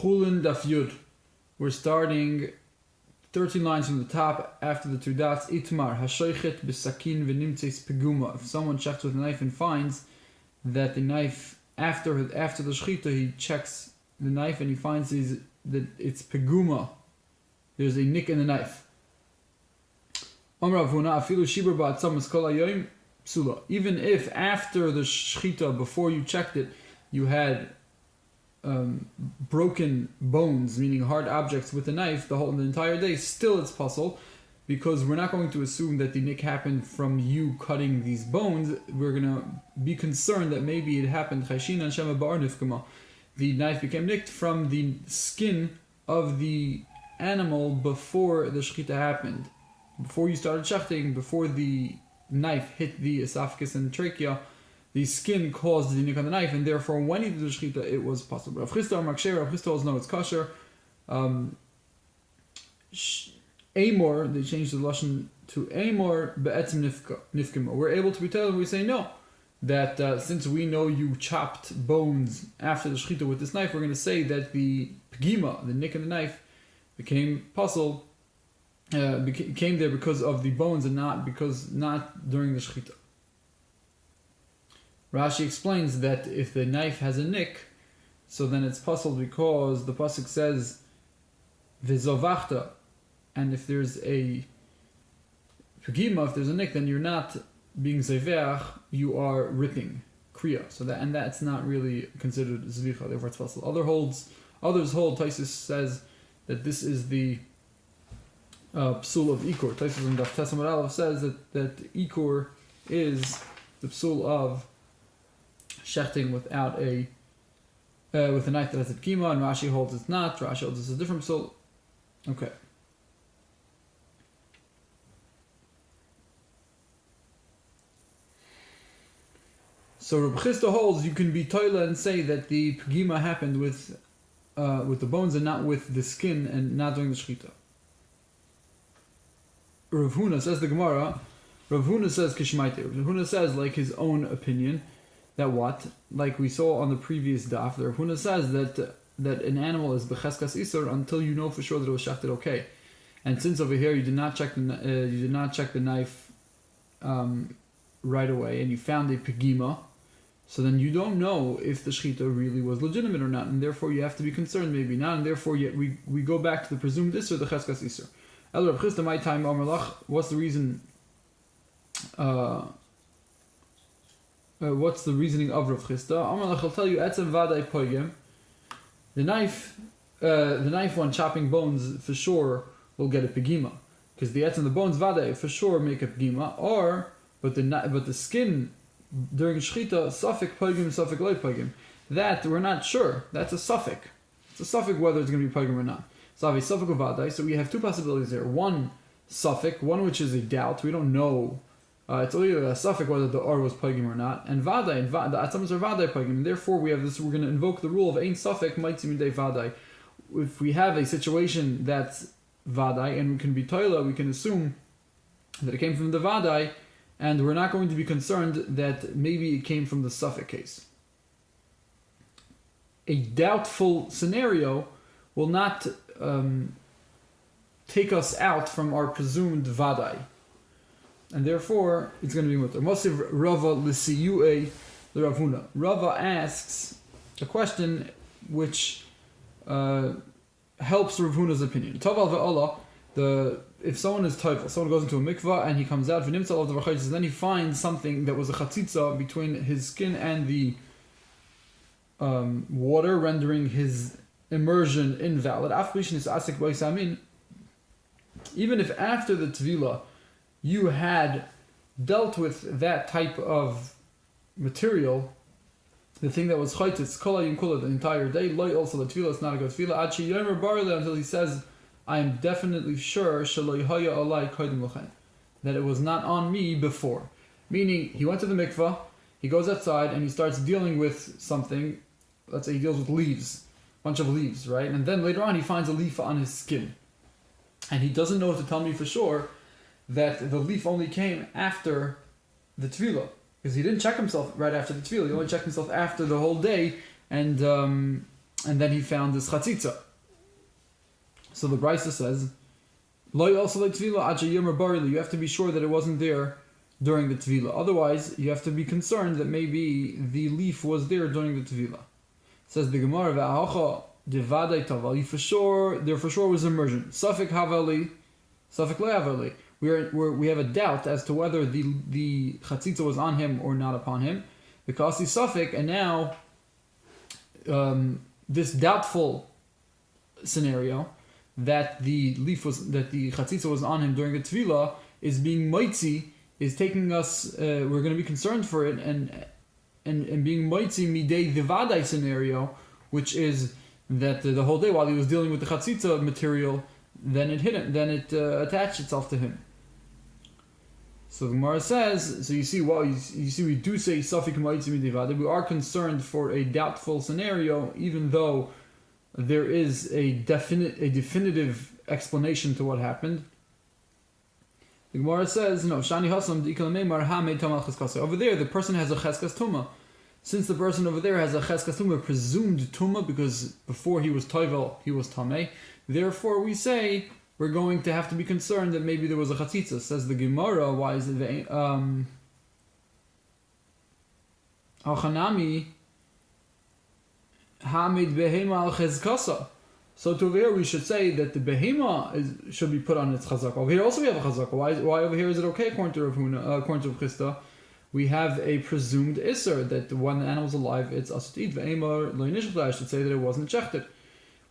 Chulin Daf Yud. We're starting 13 lines from the top after the two dots. Itmar hashoichet b'sakin v'nimtzeis peguma. If someone checks with a knife and finds that the knife after the shechita, he checks the knife and he finds that it's peguma. There's a nick in the knife. Even if after the shechita, before you checked it, you had broken bones, meaning hard objects with the knife, the entire day, still it's puzzle, because we're not going to assume that the nick happened from you cutting these bones. We're going to be concerned that maybe it happened, the knife became nicked from the skin of the animal before the shechita happened. Before you started shechting, before the knife hit the esophagus and trachea, the skin caused the nick on the knife, and therefore when he did the shechita, it was possible. Rav Chisda holds no, it's kosher. Amor, they changed the lashon to Amor be'etzim nifkima. We're able to be told, we say no, that since we know you chopped bones after the shechita with this knife, we're going to say that the pegima, the nick in the knife, became puzzle, came there because of the bones and not during the shechita. Rashi explains that if the knife has a nick, so then it's puzzled because the pasuk says v'zovachta, and if there's a pegima, if there's a nick, then you're not being zeveach, you are ripping kriya. So that's not really considered zvicha, therefore it's puzzled. Others hold. Taisus says that this is the psul of ikor. Taisus in Daf Tes Amud Aleph says that ikor is the psul of shechting without with a knife that has a pegima, and Rashi holds it's not. Rashi holds it's a different psul. Okay. So Rabbi Chisda holds you can be toila and say that the pegima happened with the bones and not with the skin and not during the shechita. Rav Huna says the Gemara. Rav Huna says kishmaite. Rav Huna says like his own opinion that what, like we saw on the previous daf, Rav Huna says that an animal is becheskas isur until you know for sure that it was shechted okay. And since over here you did not check the knife right away, and you found a pegima, so then you don't know if the shechita really was legitimate or not, and therefore you have to be concerned maybe not, and therefore yet we go back to the presumed isur, the cheskas isur. El Rav Chisda, my time, what's the reason? What's the reasoning of Rav Chisda? I'll tell you, etzem vaday poigem. The knife when chopping bones for sure will get a pegima, because the etzem, the bones vaday for sure make a pegima, but the skin during shechita suffik poigem, suffik loy poigem. That we're not sure. That's a suffik. It's a suffik whether it's going to be poigem or not. So we have two possibilities there. One suffix, one which is a doubt. We don't know. It's only a suffix whether the or was pagim or not. And vadai, the atzamas are vadai pagim. And therefore we have this. We're going to invoke the rule of ein suffix maitzim midei vadai. If we have a situation that's vadai and we can be toila, we can assume that it came from the vadai, and we're not going to be concerned that maybe it came from the suffix case. A doubtful scenario will not take us out from our presumed vadai, and therefore it's going to be mutter. Mosiv Rava l'siyu'ei l'Rav Huna. Rava asks a question which helps Rav Huna's opinion. Taval ve'ala, if someone is toivel, someone goes into a mikvah and he comes out, then he finds something that was a chatzitza between his skin and the water, rendering his immersion invalid. Even if after the tvila you had dealt with that type of material, the thing that was chaytis kol hayom kula the entire day, loy also the tvila is not a good tvila ad sheyomer barle, until he says, I am definitely sure shelo haya alai kodim l'chen, that it was not on me before. Meaning he went to the mikvah, he goes outside and he starts dealing with something. Let's say he deals with leaves. Bunch of leaves, right? And then later on he finds a leaf on his skin. And he doesn't know to tell me for sure that the leaf only came after the tefillah. Because he didn't check himself right after the tefillah. He only checked himself after the whole day. And and then he found this chatzitza. So the Brisa says, "Lo also like tvila acha yomer barili." You have to be sure that it wasn't there during the tvila. Otherwise, you have to be concerned that maybe the leaf was there during the tvila. Says the Gemara, "V'ahacha devadai tavali." For sure, there for sure was immersion. Safek havali, safek lo havali. We have a doubt as to whether the chatzitza was on him or not upon him, because he's safek, and now this doubtful scenario that the chatzitza was on him during the tvila is being moitzi, is taking us. We're going to be concerned for it, and being moitzi midei the vadai scenario, which is that the whole day while he was dealing with the chatzitza material, then it attached itself to him. So the Gemara says, so you see, we do say safik moitzi midei vadai. We are concerned for a doubtful scenario, even though there is a definitive explanation to what happened. The Gemara says, no, Shani Hasam Dikalamemar Hame Tamal Cheskasa. Over there, the person has a Cheskas Tuma. Since the person over there has a Cheskas Tuma, presumed Tuma, because before he was Toivel, he was Tameh. Therefore, we say we're going to have to be concerned that maybe there was a Chatzitza. Says the Gemara, why is it Al-Chanami Hamid Behema al-Chezkasa. So to over here we should say that the Behema should be put on its Chazaka. Over here also we have a Chazaka. Why over here is it okay according to Rav Chisda? We have a presumed Isser that when the animal's alive it's Asut Ve'ema Lo Yinishchla. I should say that it wasn't Shechted.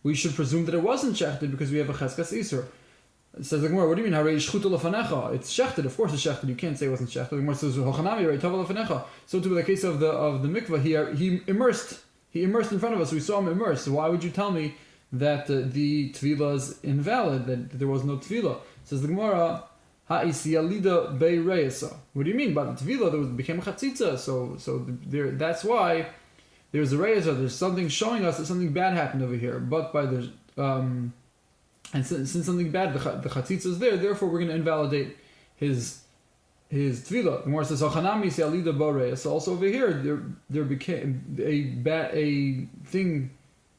We should presume that it wasn't Shechted because we have a Cheskas Isser. It says the Gemara, what do you mean? Harei Shchuta Lefanecha. It's Shechted. Of course it's Shechted. You can't say it wasn't Shechted. The Gemara says Hochanami Harei Tava Lefanecha. So to the case of the mikvah, he immersed. He immersed in front of us. We saw him immersed. So why would you tell me that the tefillah is invalid, that there was no tefillah? Says the Gemara, Ha'isiyalida be'reisa. What do you mean? By the tefillah, there became a chatzitza. So that's why there's a reisa. There's something showing us that something bad happened over here. But by the and since something bad, the chatzitza is there. Therefore, we're going to invalidate his tefillah. The Gemara says, "Hachanami sialida bareis." So also over here, there became a thing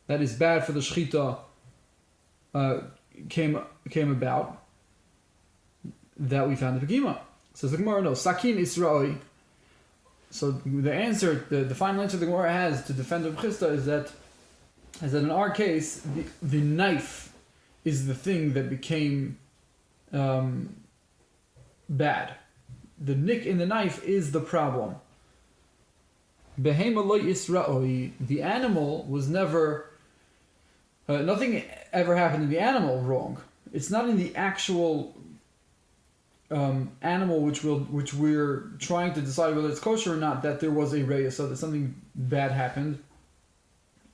that is bad for the shechita came about that we found the pegima. Says the Gemara, no, sakin israeli. So the answer, the final answer the Gemara has to defend Rav Chisda is that in our case, the knife is the thing that became bad. The nick in the knife is the problem. Behema lo yisra'oi. The animal was never. Nothing ever happened to the animal wrong. It's not in the actual animal which we're trying to decide whether it's kosher or not that there was a reya, so that something bad happened.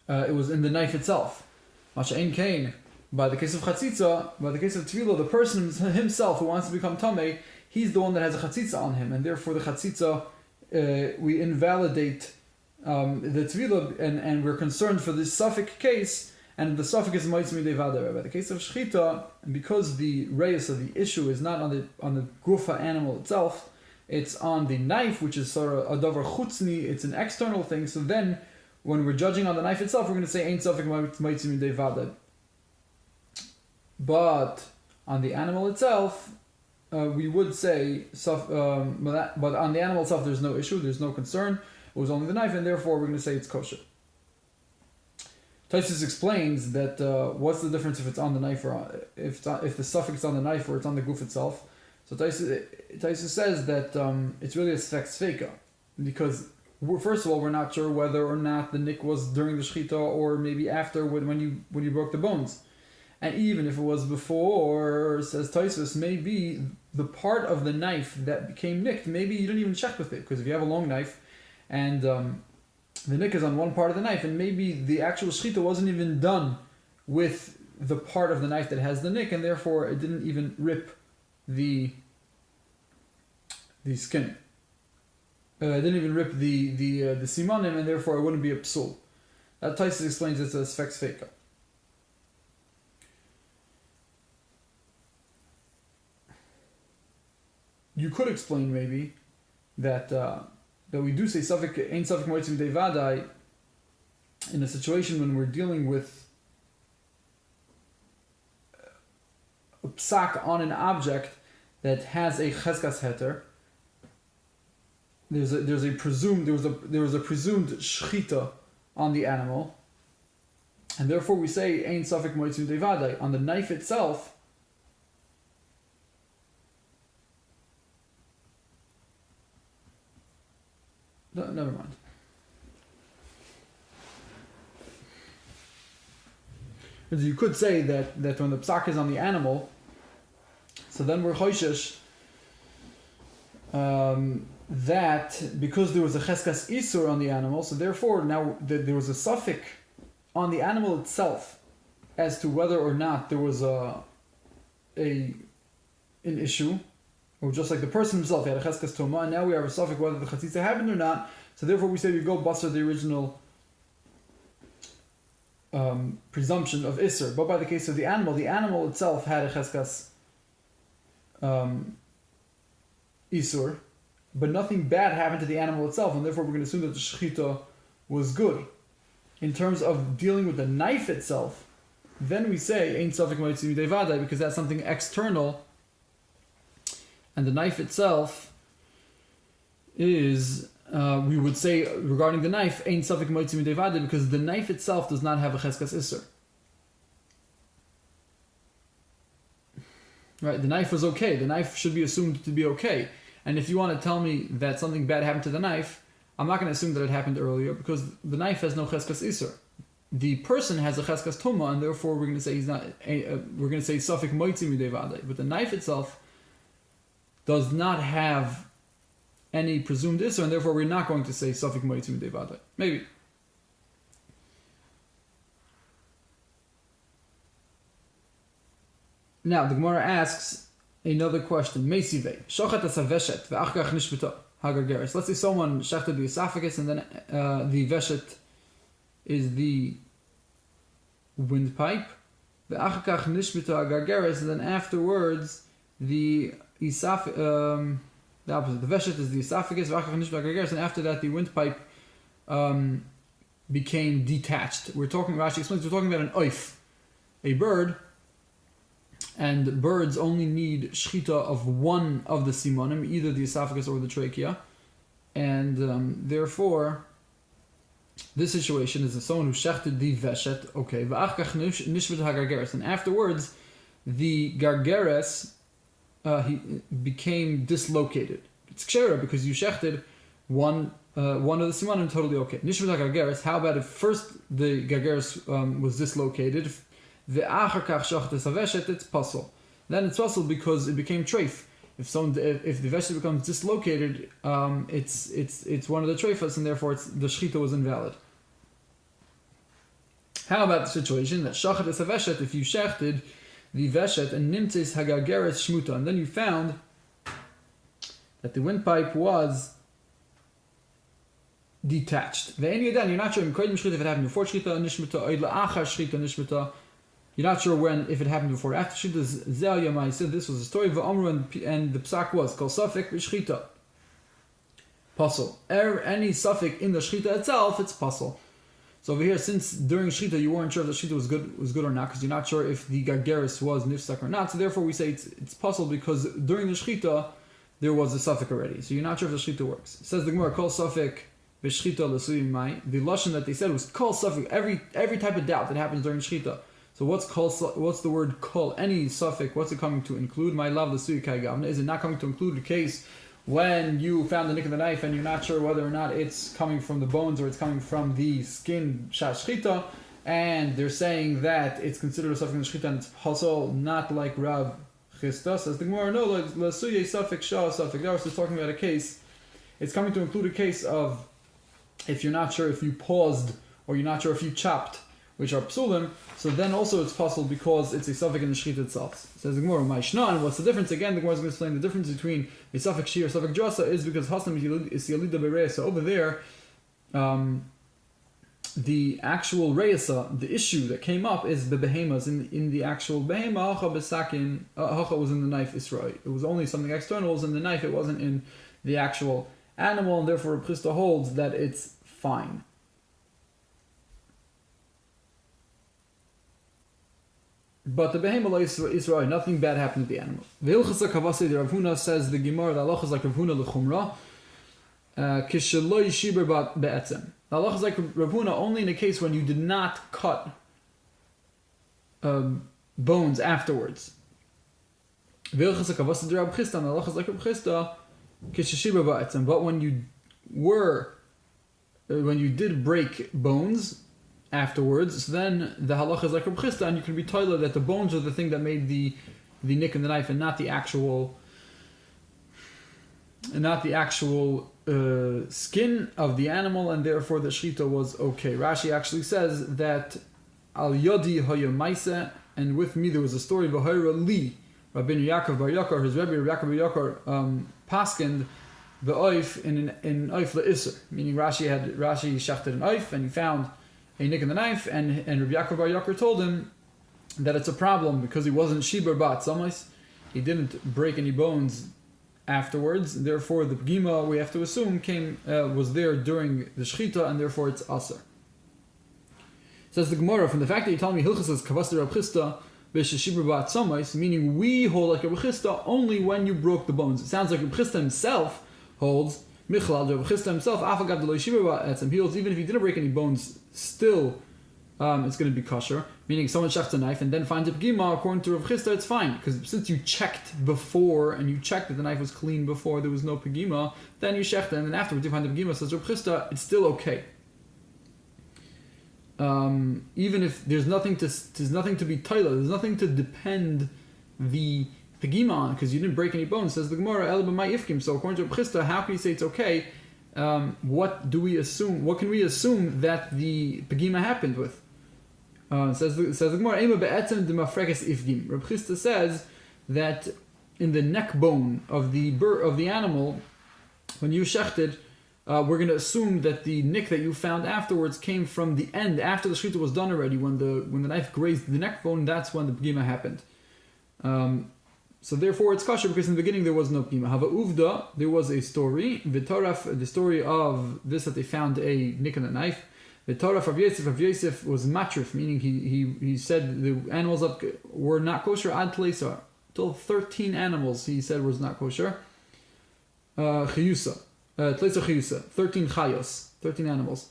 It was in the knife itself. Masha'in kain. By the case of chatzitza, by the case of tefillah, the person himself who wants to become tamei, he's the one that has a chatzitza on him, and therefore the chatzitza, we invalidate the tefillah, and we're concerned for this suffix case, and the suffix is moitz midei vadei. By the case of shechita, and because the reis of the issue is not on the gufa animal itself, it's on the knife, which is sort of a davar chutzni, it's an external thing. So then, when we're judging on the knife itself, we're going to say ain't suffix moitz midei vadei. But on the animal itself, we would say, but on the animal itself, there's no issue, there's no concern. It was only the knife, and therefore we're going to say it's kosher. Taisus explains that what's the difference if it's on the knife or if the suffix is on the knife or it's on the goof itself. So Taisus says that it's really a sfeika, because first of all, we're not sure whether or not the nick was during the shechita or maybe after when you broke the bones. And even if it was before, says Taisus, maybe the part of the knife that became nicked, maybe you didn't even check with it. Because if you have a long knife and the nick is on one part of the knife, and maybe the actual shechita wasn't even done with the part of the knife that has the nick, and therefore it didn't even rip the skin. It didn't even rip the simanim, and therefore it wouldn't be a psul. That Taisus explains it's a sfex feika. You could explain maybe that we do say suffix ain't suffix moitzim devadai in a situation when we're dealing with a psak on an object that has a cheskas heter, there was a presumed shchita on the animal, and therefore we say ein safek moitzim devadai on the knife itself. No, never mind. You could say that when the psak is on the animal, so then we're choishish that because there was a cheskas isur on the animal, so therefore now there was a suffix on the animal itself as to whether or not there was an issue, or just like the person himself had a cheskas toma, and now we have a suffix whether the chatzitza happened or not. So therefore we say we go basar the original presumption of isur. But by the case of the animal itself had a cheskas isur, but nothing bad happened to the animal itself, and therefore we're going to assume that the shechita was good. In terms of dealing with the knife itself, then we say ein safek moitzim devadai, because that's something external, and the knife itself is we would say regarding the knife ein safek moitzim devadai, because the knife itself does not have a cheskas isur. Right, the knife was okay. The knife should be assumed to be okay. And if you want to tell me that something bad happened to the knife, I'm not going to assume that it happened earlier, because the knife has no cheskas isur. The person has a cheskas toma, and therefore we're going to say he's not. We're going to say safek moitzim devadai. But the knife itself does not have any presumed isur, and therefore we're not going to say safek moitzim devadai. Maybe. Now the Gemara asks another question. Meisivei shochat asaveshet ve'achkach nishbita hagargeres. Let's say someone shechted the esophagus, and then the veshet is the windpipe. Ve'achkach nishbita hagargeres, and then afterwards the the opposite. The veshet is the esophagus. Ve'achkach nishbita hagargeres, and after that the windpipe became detached. Rashi explains, we're talking about an oif, a bird. And birds only need shchita of one of the simonim, either the esophagus or the trachea, and therefore, this situation is someone who shechted the veshet, okay, v'achkach nishvet hagargeres, and afterwards, the gargeres he became dislocated. It's kshera because you shechted one of the simonim, totally okay. Nishvet hagargeres. How about if first the gargeres was dislocated? The achakach shachtes haveshet, it's puzzle. Then it's puzzle because it became treif. If the veshet becomes dislocated, it's one of the treifas, and therefore the shchita was invalid. How about the situation that shachtes haveshet, if you shechted the veshet and nimtzes hagargeres shmuta, and then you found that the windpipe was detached. You're not sure if it happened before shchita nishmata or la'achar shchita nishmata. You're not sure if it happened before or after shchita. Zel Yomai said this was a story of Amru, and the psak was kol safek b'shchita. Puzzle. Any suffix in the shchita itself, it's puzzle. So over here, since during shchita you weren't sure if the shchita was good or not, because you're not sure if the gargeres was nifsak or not, so therefore we say it's puzzle because during the shchita there was a suffix already. So you're not sure if the shchita works. It says the Gemara kol safek b'shchita l'suyim mai. The lashon that they said was kol safek. Every type of doubt that happens during shchita. So what's the word kol? Any suffix, what's it coming to include? My love, the suyikai gavna. Is it not coming to include the case when you found the nick of the knife and you're not sure whether or not it's coming from the bones or it's coming from the skin shashchita, and they're saying that it's considered a suffix in the shchita and it's also not like Rav Chista? Says the Gemara, no, la suyei suffix shah suffix. Now we're talking about a case. It's coming to include a case of if you're not sure if you paused or you're not sure if you chopped, which are psulim, so then also it's possible because it's a suffix in the shechita itself. Says the Gemara, and what's the difference? Again, the Gemara is going to explain the difference between a suffix shi or suffix drasa is because hasam is yalida bereya. So over there, the actual reisa, the issue that came up is the behemas in the actual behema. Hacha besakin, hacha was in the knife Israel. It was only something external, it was in the knife. It wasn't in the actual animal, and therefore Christa holds that it's fine. but the behemah Israel, nothing bad happened to the animal. V'ilchasa kavase de Rav Huna, says the Gemara, the halacha is like Rav Huna l'chumra, kisheloi shiber be'etzem. The halacha is like Rav Huna only in a case when you did not cut bones afterwards. V'ilchasa kavase de Rav Chisda, the halacha is like Rav Chisda, kishishiber be'etzem. But when you did break bones afterwards, so then the halacha is like Reb Chisda, and you can be told that the bones are the thing that made the nick in the knife, and not the actual skin of the animal, and therefore the shechita was okay. Rashi actually says that al yodi hayomaise, and with me there was a story of V'hayra li Rabbi Yaakov Bar Yakar, his Rabbi Yaakov Bar Yakar paskind the oif in oif le'isr, meaning Rashi shechted an oif and he found a nick in the knife, and Rabbi Yaakov Bar Yakar told him that it's a problem because he wasn't shiber bat samais, he didn't break any bones afterwards, and therefore the pgima, we have to assume, was there during the shechita, and therefore it's aser. Says the Gemara, from the fact that you tell me Hilchas says kavas Rab Chisda b'sheshiber bat samais, meaning we hold like Rab Chisda only when you broke the bones. It sounds like Rab Chisda himself holds Michlal, Rab Chisda himself, Afagav D'lo Yeshiva Ba'etzem, he holds even if he didn't break any bones, still it's going to be kosher, meaning someone shechts a knife and then finds a pgima, according to Rab Chisda, it's fine, because since you checked before, and you checked that the knife was clean before, there was no pgima, then you shecht it, and then afterwards you find the pgima, says Rab Chisda, it's still okay. Even if there's nothing to be toila, there's nothing to depend the pegima on, because you didn't break any bones, says the Gemara, El b'may ifkim. So according to Reb Chisda, how can you say it's okay? What can we assume that the pegima happened with? Says the Gemara, Ema be'etzem d'mafrekes ifgim. Reb Chisda says that in the neck bone of the animal, when you shechted, we're going to assume that the nick that you found afterwards came from the end, after the shechita was done already, when the knife grazed the neck bone, that's when the pegima happened. So therefore it's kosher, because in the beginning there was no pgima. Hava uvda, there was a story, V'toraf, the story of this, that they found a nick in the knife. V'toraf of Yosef was matrif, meaning he said the animals were not kosher ad tleisa, till 13 animals he said was not kosher. Chiyusa, tleisa chiyusa, 13 chayos, 13 animals.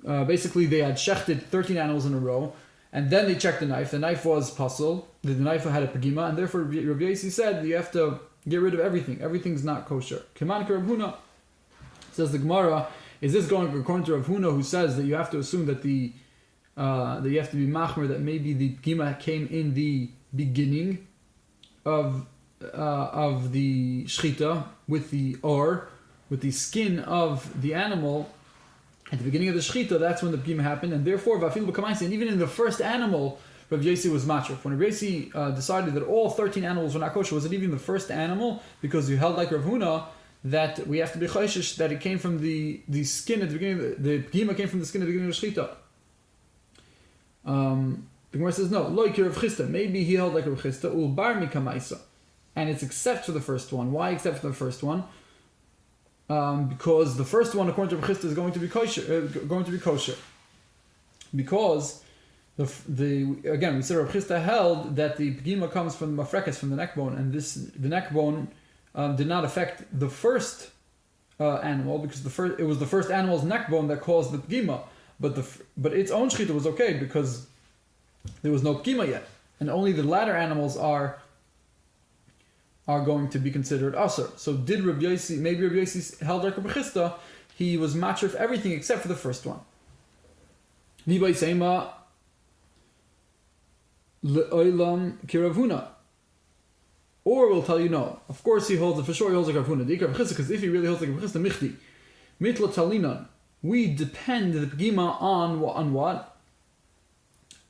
Basically they had shechted 13 animals in a row, and then they checked the knife. The knife was puzzle. The knife had a pegima, and therefore Rabbi Yossi said you have to get rid of everything. Everything's not kosher. Keman Rav Huna, says the Gemara. Is this going according to Rav Huna, who says that you have to assume that that you have to be machmer, that maybe the pegima came in the beginning of the shchita with the skin of the animal. At the beginning of the shechita, that's when the pgima happened, and therefore, and even in the first animal, Rav Yossi was matrif. When Rav Yossi decided that all 13 animals were not kosher, was it even the first animal? Because you held like Rav Huna that we have to be chayshish that it came from the skin at the beginning. The pgima came from the skin at the beginning of the shechita. The Gemara says no. Like Rav Chisda, maybe he held like Rav Chisda ulbar mikamaisa, and it's except for the first one. Why except for the first one? Because the first one, according to Rav Chisda, is going to be kosher. Because again, we said Rav Chisda held that the pegima comes from the mafrekes, from the neck bone, and the neck bone did not affect the first animal, because it was the first animal's neck bone that caused the pegima. But its own shechita was okay because there was no pegima yet, and only the latter animals are going to be considered aser. So maybe Rabbi Yossi held like Rabbi Chisda, he was matrif everything except for the first one. Nibai Seima Le'olam Kiravuna. Or we'll tell you no. Of course he holds it, for sure he holds like Rav Huna. Because if he really holds like Rav Chisda, Michti. Mitla Talinan. We depend the pegima on what?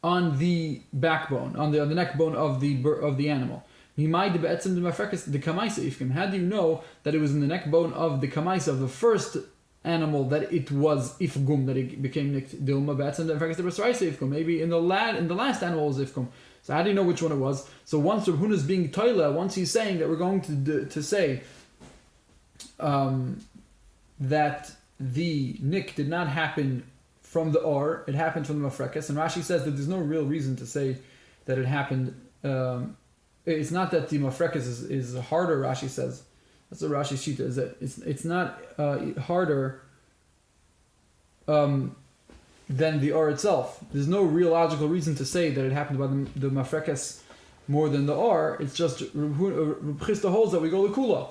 On the backbone, on the neck bone of the animal. How do you know that it was in the neck bone of the kamaisa of the first animal that it was ifgum, that it became dilma betzem? Maybe in the last animal was ifgum. So how do you know which one it was? So once Rav Huna is being toila, once he's saying that we're going to say that the nick did not happen from the or, it happened from the mafrekes, and Rashi says that there's no real reason to say that it happened it's not that the mafrekes is harder. Rashi says that's what Rashi shita is that it's not harder than the or itself. There's no real logical reason to say that it happened by the mafrekes more than the or. It's just Reb Chisda holds that we go lekula.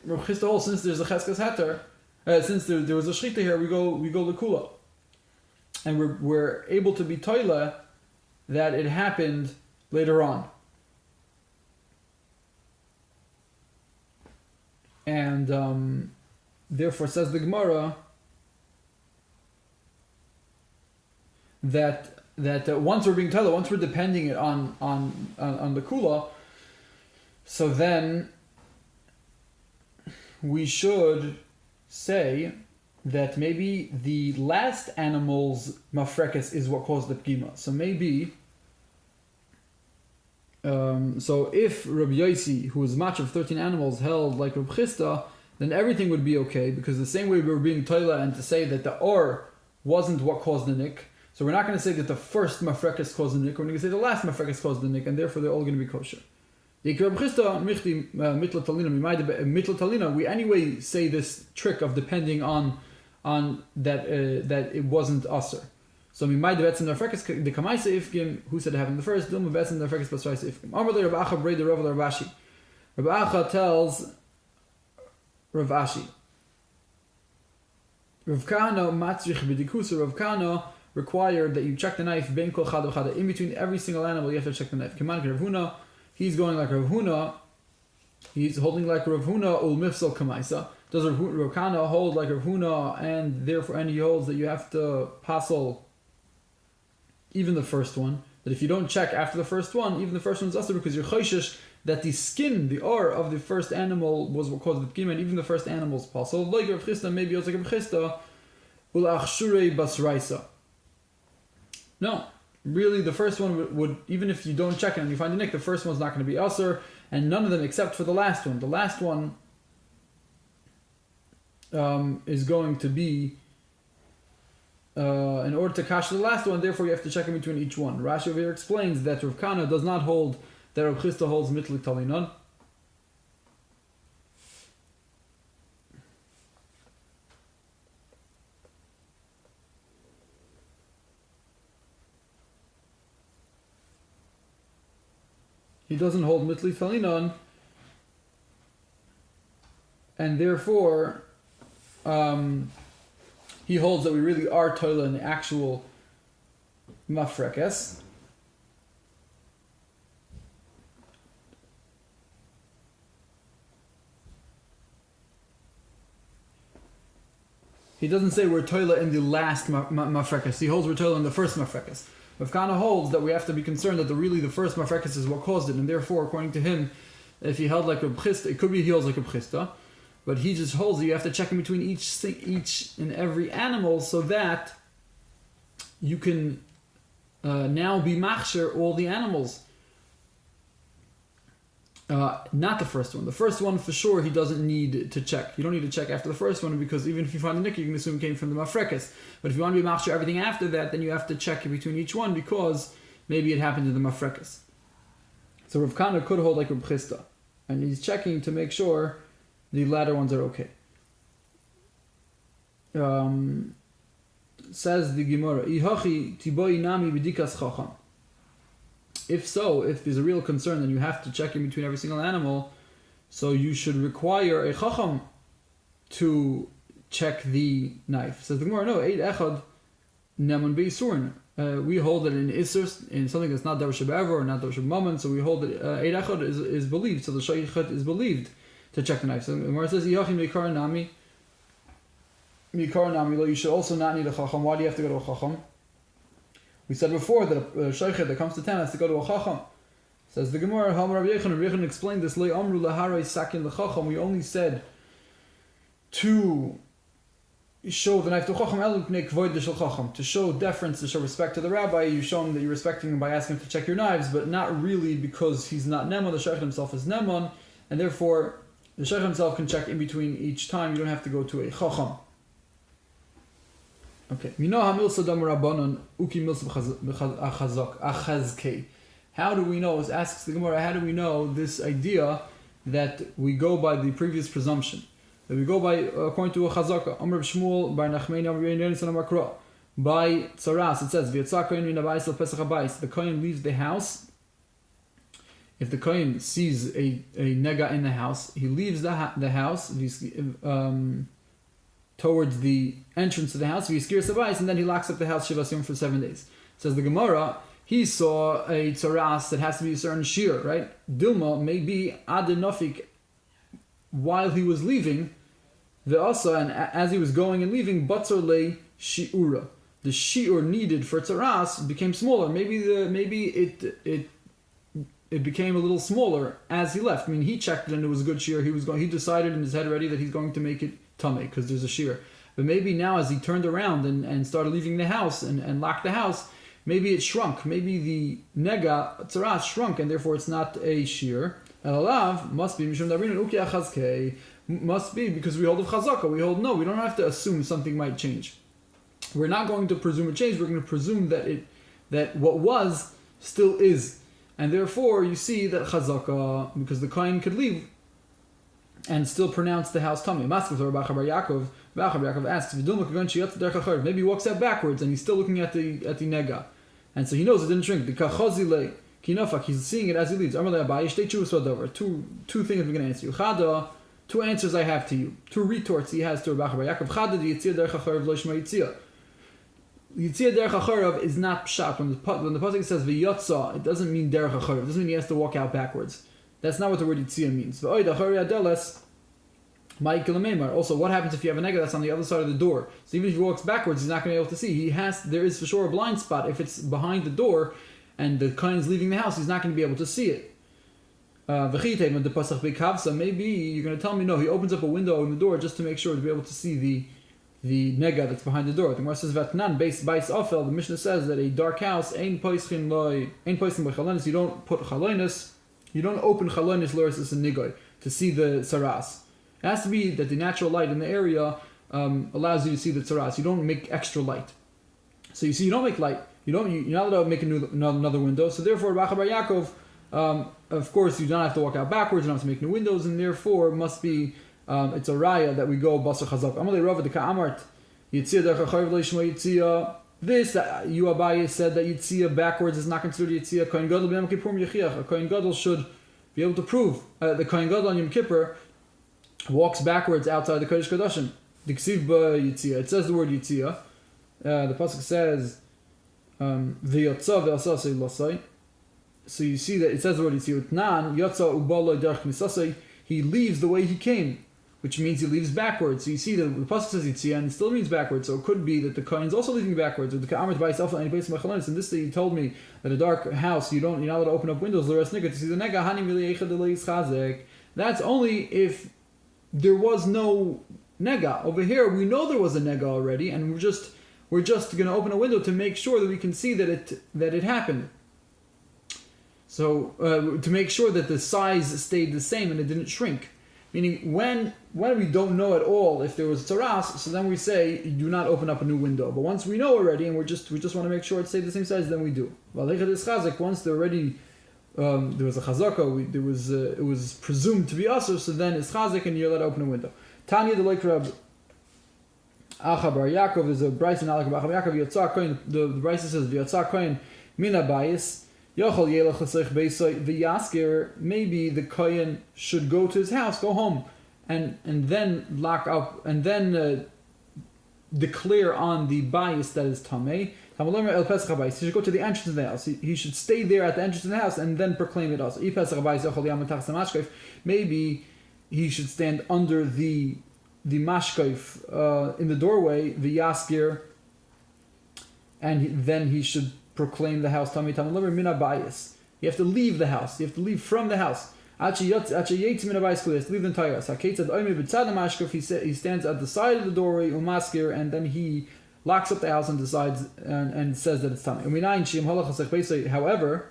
Reb Chisda holds since there's a cheskes heter, since there was a shchita here, we go lekula, and we're able to be toile that it happened later on. And therefore, says the Gemara that once we're being told, once we're depending on the kula, so then we should say that maybe the last animal's mafrekes is what caused the pgima. So maybe. So if Rabbi Yossi, who was match of 13 animals, held like Rabbi Chisda, then everything would be okay, because the same way we were being toila and to say that the or wasn't what caused the nick, so we're not going to say that the first mafrekes caused the nick, we're going to say the last mafrekes caused the nick, and therefore they're all going to be kosher. We anyway say this trick of depending on that it wasn't usher. So we might have the mafrekes the kamaisa ifkim, who said having the first dilma betzin the mafrekes basraisa ifkim. Amarle Rav Acha brei the Rav Ashi. Rav Acha tells Rav Ashi. Rav Kana matzrich b'dikusa. Rav Kana required that you check the knife ben kol chad v'chad. In between every single animal, you have to check the knife. Kiman Rav Huna, he's going like Rav Huna. He's holding like Rav Huna ul mifsal kamaisa. Does Rav Kana hold like Rav Huna, and therefore he holds that you have to passel even the first one, that if you don't check after the first one, even the first one's usher, because you're choishish that the skin, the or of the first animal was what caused the pgima, and even the first animal's possible. Like Rav Chisda, maybe also like Rav Chisda, ul'achshure basraisa. No, really, the first one would, even if you don't check it and you find the nick, the first one's not going to be usher, and none of them except for the last one. The last one is going to be. In order to cash the last one, therefore you have to check in between each one. Rashi over here explains that Rav Kana does not hold that Rav Chisda holds mitlik talinon. He doesn't hold mitlik talinon, and therefore he holds that we really are toila in the actual mafrekes. He doesn't say we're toila in the last mafrekes. He holds we're toila in the first mafrekes. Rav Kana holds that we have to be concerned that the first mafrekes is what caused it, and therefore, according to him, if he held like Reb Chisda, it could be he holds like Reb Chisda. But he just holds that you have to check in between each and every animal, so that you can now be machsher all the animals. Not the first one. The first one, for sure, he doesn't need to check. You don't need to check after the first one, because even if you find the nick, you can assume it came from the mafrekes. But if you want to be machsher everything after that, then you have to check in between each one, because maybe it happened in the mafrekes. So Rav Kana could hold like Reb Chisda, and he's checking to make sure the latter ones are okay. Says the Gemara, Ihachi tiboi nami b'dikas chacham. If so, if there's a real concern, then you have to check in between every single animal, so you should require a chacham to check the knife. Says the Gemara, no, eid echad neman beisurin. We hold that in Isser, in something that's not Davar Shabbat or not Davar Shabbat, so we hold that eid echad is believed, so the shayichet is believed to check the knife. So the Gemara says, Ihachi mikar nami lo, you should also not need a chacham. Why do you have to go to a chacham? We said before that a shayichet that comes to town has to go to a chacham. Says the Gemara, Rabbi Eliyahu explained this, we only said to show the knife to chacham, to show deference, to show respect to the rabbi. You show him that you're respecting him by asking him to check your knives, but not really because he's not neman. The shayichet himself is neman, and therefore the shayichet himself can check in between each time. You don't have to go to a chacham. Okay. how do we know, asks the Gemara, how do we know this idea that we go by the previous presumption? That we go by, according to a chazaka, Amr Shmuel, Bar Nachmeni, Amr Yonis, Amr Kra. By Tzaras, it says, V'yatza kohen min habayis l'pesach habayis. The kohen leaves the house. If the kohen sees a nega in the house, he leaves the house towards the entrance to the house, and then he locks up the house Shivas Yom for 7 days. Says the Gemara, he saw a tzaras that has to be a certain shear, right? Dilma may be adenofik while he was leaving, and as he was going and leaving, batzar le shi'ura. The shi'ur needed for tzaras became smaller. Maybe it became a little smaller as he left. I mean, he checked it and it was a good shear. He decided in his head already that he's going to make it tameh because there's a shear. But maybe now as he turned around and started leaving the house and locked the house, maybe it shrunk. Maybe the nega tzaras shrunk and therefore it's not a shear. Alav must be mishum davrin uki achazkei. Must be because we hold of chazaka. We hold no. We don't have to assume something might change. We're not going to presume a change. We're going to presume that what was still is. And therefore, you see that chazaka, because the kohen could leave and still pronounce the house tamei. Yaakov asks, maybe he walks out backwards and he's still looking at the nega, and so he knows it didn't shrink. He's seeing it as he leaves. Two things we're going to answer you. Two answers I have to you. Two retorts he has to Rabbi Yaakov. Yitzia derech hacharav is not pshat. When the pasuk says v'yotza, it doesn't mean derech hacharav. It doesn't mean he has to walk out backwards. That's not what the word yitzia means. Also, what happens if you have a nega that's on the other side of the door? So even if he walks backwards, he's not going to be able to see. There is for sure a blind spot. If it's behind the door and the kohen is leaving the house, he's not going to be able to see it. Maybe you're going to tell me, no, he opens up a window in the door just to make sure to be able to see the nega that's behind the door. The Gemara says Vatnan base ofel. The Mishnah says that a dark house ein poischin by chalonis. You don't put chalonis. You don't open chalonis lorisis and nigoy to see the tzaras. It has to be that the natural light in the area allows you to see the tzaras. You don't make extra light. So you see, you don't make light. You're not allowed to make another window. So therefore, Rabbi Yaakov, of course, you don't have to walk out backwards. You don't have to make new windows, and therefore, it must be. It's a raya that we go basar chazak. Amalei Rava de Ka'amart Yitzia derech hacharav leishma Yitzia. This you Abaye said that Yitzia backwards is not considered Yitzia. Kohen Gadol b'Yom Kippur Yechiach. A Kohen Gadol should be able to prove the Kohen Gadol on Yom Kippur walks backwards outside the Kodesh Kodashim. Diksiv Yitzia. It says the word Yitzia. The pasuk says v'yotza v'asasei lasai. So you see that it says the word Yitzia. Utnan yotza ubaloi derech nisasei. He leaves the way he came, which means he leaves backwards. So you see that the pasuk says Yitzia and it still means backwards. So it could be that the kohen's also leaving backwards. Or the ka'amrit by itself and place machalonis. And this day he told me that a dark house you're not allowed to open up windows l'ras nigga to see the nega hani milei echad deleiz chazek. That's only if there was no nega. Over here we know there was a nega already, and we're just going to open a window to make sure that we can see that it happened. So to make sure that the size stayed the same and it didn't shrink. Meaning when we don't know at all if there was tzaras, so then we say do not open up a new window. But once we know already and we just want to make sure it stayed the same size, then we do. Once there already there was a chazaka, it was presumed to be usher, so then it's chazik and you're allowed to open a window. Tanya the like Rab Acha Bar Yaakov is a Bryce and Alak Bar Yaakov Yatzar Kohen. The Bryce says Yatzar Kohen Mina Bayis. Maybe the kohen should go to his house, go home, and then lock up, and then declare on the bias that is tamei. He should go to the entrance of the house. He should stay there at the entrance of the house and then proclaim it also. Maybe he should stand under the mashkaif in the doorway, the yaskir, and then he should proclaim the house. You have to leave the house. You have to leave from the house. He has to leave the entire house. He stands at the side of the doorway, and then he locks up the house and decides and says that it's time. However,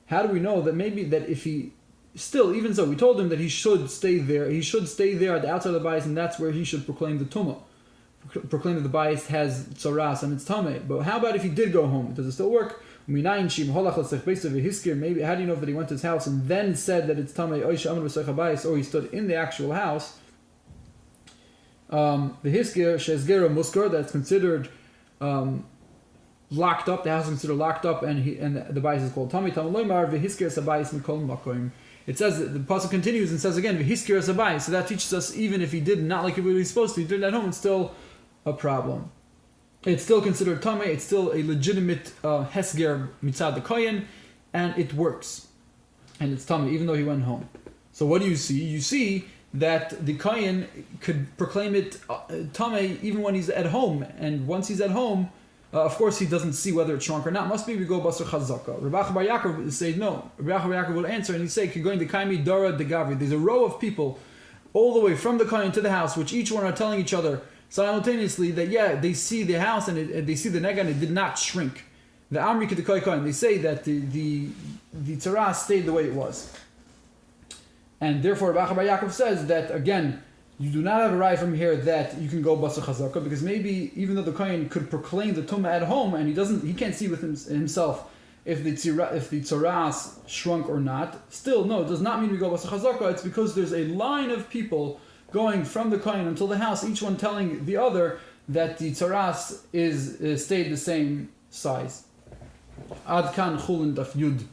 how do we know that maybe that if he still, even so, we told him that he should stay there. He should stay there at the outside of the bias, and that's where he should proclaim the tumah. Proclaim that the bias has tzaras and it's tameh. But how about if he did go home? Does it still work? Maybe how do you know that he went to his house and then said that it's tamei or he stood in the actual house? The hiskir shezgera muskar, that's considered locked up. The house is considered locked up, and the bayis is called tamei. Tamei v'hiskir sabayis mikol makom. It says that the pasuk continues and says again v'hiskir sabayis. So that teaches us even if he did not like it what he was supposed to, he did it at home, it's still a problem. It's still considered tamei. It's still a legitimate hesger mitzad the kohen, and it works, and it's tamei even though he went home. So what do you see? You see that the kohen could proclaim it tamei even when he's at home, and once he's at home, of course he doesn't see whether it's shrunk or not. Must be we go basar chazaka. Rabbi Bar Yaakov say no. Rabbi Bar Yaakov will answer and he say going to kaimi dara de gavri. There's a row of people all the way from the kohen to the house, which each one are telling each other simultaneously that they see the house and they see the nega and it did not shrink. The amri kedekoi kohen, they say that the tzara stayed the way it was, and therefore Rabbi Bar Yaakov says that again you do not have a right from here that you can go basar chazaka, because maybe even though the kohen could proclaim the tumah at home and he can't see with himself if the tzara shrunk or not, still no, it does not mean we go basar chazaka. It's because there's a line of people going from the kohen until the house, each one telling the other that the tzaras is stayed the same size. Ad kan Chulin Daf Yud.